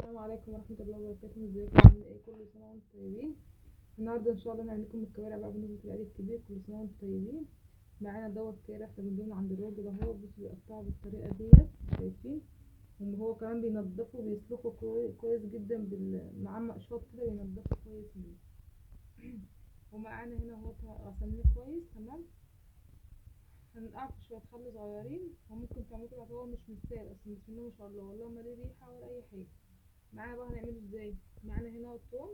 السلام عليكم ورحمة الله وبركاته. ازيكم؟ عاملين ايه؟ كل سنة وانتم طيبين. النهاردة ان شاء الله نعمل لكم الكوارع بقى بمناسبة العيد الكبير. كل سنة وانتم طيبين. معانا دوت كوارع احنا بنجيبه عند الراجل اهو. بصوا بيقطعه بالطريقة ديت، شايفين؟ وهو كمان بينضفه بيسلخه كويس جدا معاه مقشاط كده بينضفه كويس منه. ومعانا هنا اهو غسلناه كويس تمام. هنقع في شوية خل صغيرين، وممكن تعملوا كده هو مش مستاهل اصلا، بسم الله ما شاء الله والله ما ليه ريحة ولا اي حاجة. معانا بقى هنعمله ازاي. معانا هنا الثوم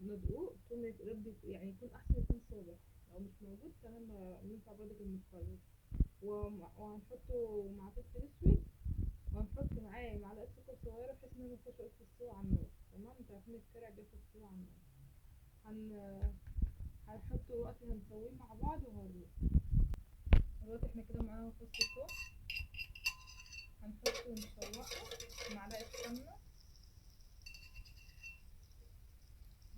هندقوه. الثوم يربي يعني يكون احسن يكون صابح، لو مش موجود تمام ينفع برضك المتفرج. وهنحطه مع فلفل اسود، وهنحط معاه معلقه سكر صغيره بحيث ان هو مينفعش وقت السوا على النار. تمام، انتوا عارفين الكرع بياخد سوا على النار. هنحطه وقت هنسويه مع بعض وهنروح. دلوقتي احنا كده معانا فص ثوم، هنحطه ونشوحه معلقه سمنه.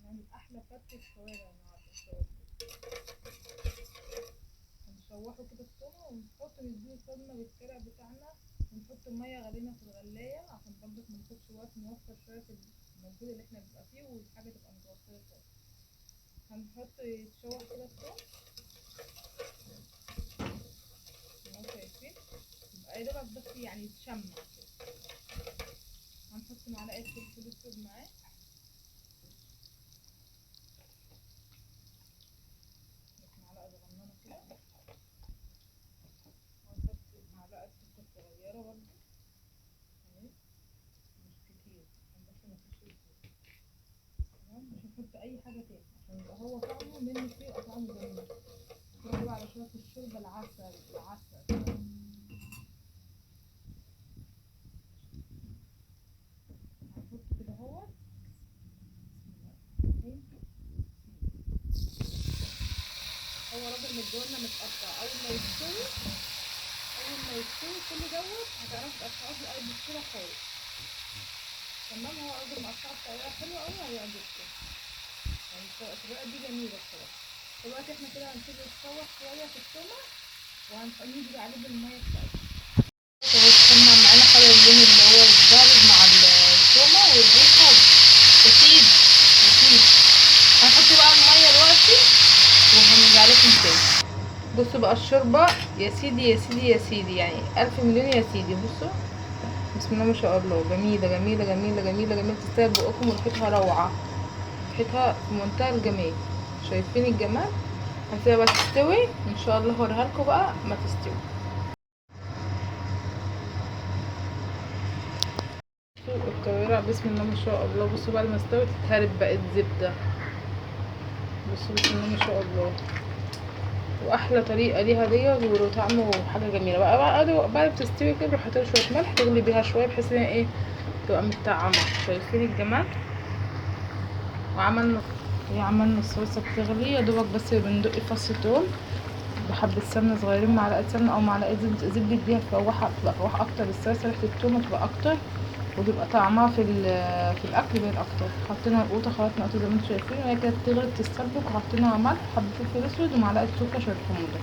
نعمل احلى فتة كوارع النهارده ان شاء الله. هنشوحه كده الثوم ونحط نديله صدمه بالكرع بتاعنا، ونحط ميه غلينا في الغلايه عشان برضك مناخدش وقت، نوفر شويه في المجهود اللي احنا بنبقى فيه والحاجه تبقى متوفره شويه. هنحط يتشوح كده الثوم اهو، شايفين؟ يبقى يا دوبك بس يعني يتشمع كده. هنحط معلقه فلفل اسود معاه، معلقه صغننه كده. وهنحط معلقه سكر صغيره برضه اهي، مش كتير عشان بس مفيش الزيت. تمام، مش هنحط اي حاجه تاني عشان يبقى هو طعمه منه فيه يبقى طعمه جميل. نروح بقى على شويه الشوربه. العسل هنحط كده اهو. هو راجل مديهولنا متقطع. اول ما يستوي كل دوت هتعرفوا تقطعوه في القلب بسهوله خالص. تمام، هو راجل مقطعه بطريقه حلوه قوي هيعجبكم، يعني الطريقه دي جميله بصراحه. دلوقتي احنا كده هنسيبه يتشوح شويه في التومه، وهنيجي عليه بالميه بتاعتنا. اهو السمنه معانا خد اللون اللي هو الزهري مع التومه والريحه. اكيد اكيد. هنحط بقى الميه دلوقتي وهنرجع لكم تاني. بصوا بقى الشوربه يا سيدي يا سيدي يا سيدي، يعني الف مليون يا سيدي. بصوا بسم الله ما شاء الله، جميله جميله جميله جميله جميله، تستاهل بقكم، وريحتها روعه، ريحتها في منتهى الجمال. شايفين الجمال؟ هسيبها بقى تستوي ان شاء الله، هوريها لكم بقى ما تستوي. بصوا الكوارع بسم الله ما شاء الله. بصوا بعد ما استوت اتهرب بقت زبده. بصوا بسم الله ما شاء الله، واحلى طريقه ليها ديت وطعمه حاجه جميله. بقى بعد ما تستوي كده نروح حاطين شويه ملح، تغلي بيها شويه بحيث ان هي ايه تبقى متطعمه. شايفين الجمال؟ وعملنا الصلصه بتغلي يا دوبك، بس بندق فص توم بحبه سمنه صغيرين، معلقه سمنه او معلقه زبده دي هتفوحها، تبقى فواحه اكتر الصلصه، ريحه التوم تبقى اكتر، وتبقى طعمها في الاكل باين اكتر. حطينا القوطه، خلطنا القوطه زي ما انتم شايفين، وهي كده بتغلي بتستبك، وحطينا ملح حبه فلفل اسود ومعلقه سكر شويه حموضه،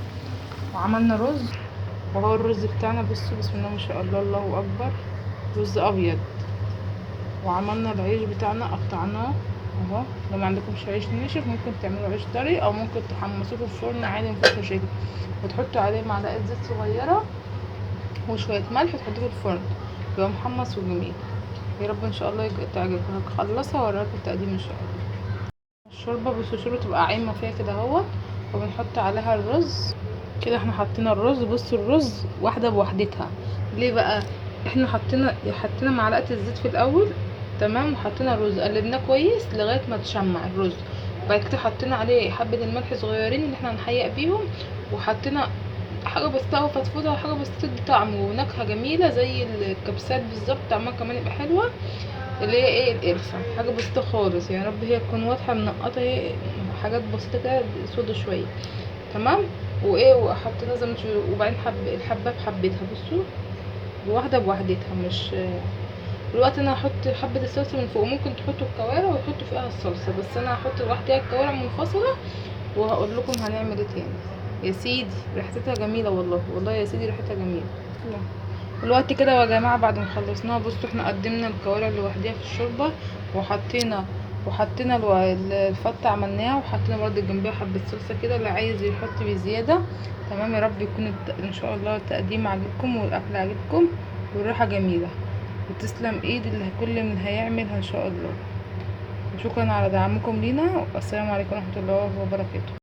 وعملنا رز. وهو الرز بتاعنا بصوا بسم الله ما شاء الله، الله اكبر، رز ابيض. وعملنا العيش بتاعنا قطعناه اهو. لو ما عندكمش عيش ناشف ممكن تعملوا عيش طري، او ممكن تحمصوه في الفرن عادي مفيش مشاكل، وتحطوا عليه معلقه زيت صغيره وشويه ملح وتحطوه في الفرن يبقى محمص وجميل. يا رب ان شاء الله تعجبكم. هخلصها واوريكم التقديم ان شاء الله. الشوربه بصوا الشوربه تبقى عايمه فيها كده اهوت، وبنحط عليها الرز كده. احنا حطينا الرز، بصوا الرز واحده بوحدتها. ليه بقى؟ احنا حطينا معلقه الزيت في الاول تمام، وحطينا الرز قلبناه كويس لغايه ما تشمع الرز. بعد كده حطينا عليه حبه الملح صغيرين اللي احنا هنحيق بيهم، وحطينا حاجه بسيطه وفسفوسه، حاجه بس تدي طعم ونكهه جميله زي الكبسات بالظبط، طعمها كمان يبقى حلوه، اللي هي ايه القرفه. حاجه بسيطه خالص، يعني رب هي تكون واضحه منقطه، هي حاجات بسيطه كده سودا شويه تمام. وايه وحطينا زي ما انتوا، وبعدين الحبه بحبتها بصوا، واحده بوحدتها. مش دلوقتي انا هحط حبه الصلصه من فوق، ممكن تحطوا الكوارع وتحطوا فيها الصلصه، بس انا هحط لوحدها الكوارع منفصله، وهقول لكم هنعمل ايه تاني. يا سيدي ريحتها جميله، والله والله يا سيدي ريحتها جميله. دلوقتي كده يا جماعه بعد ما خلصناها بصوا احنا قدمنا الكوارع لوحديها في الشوربه، وحطينا الفته عملناها، وحطينا برده جنبها حبه صلصه كده، اللي عايز يحط بزياده. تمام، يا رب يكون ان شاء الله التقديم عجبكم والاكل عجبكم والريحه جميله، وتسلم ايد اللي كل من هيعملها ان شاء الله. وشكرا على دعمكم لينا، والسلام عليكم ورحمه الله وبركاته.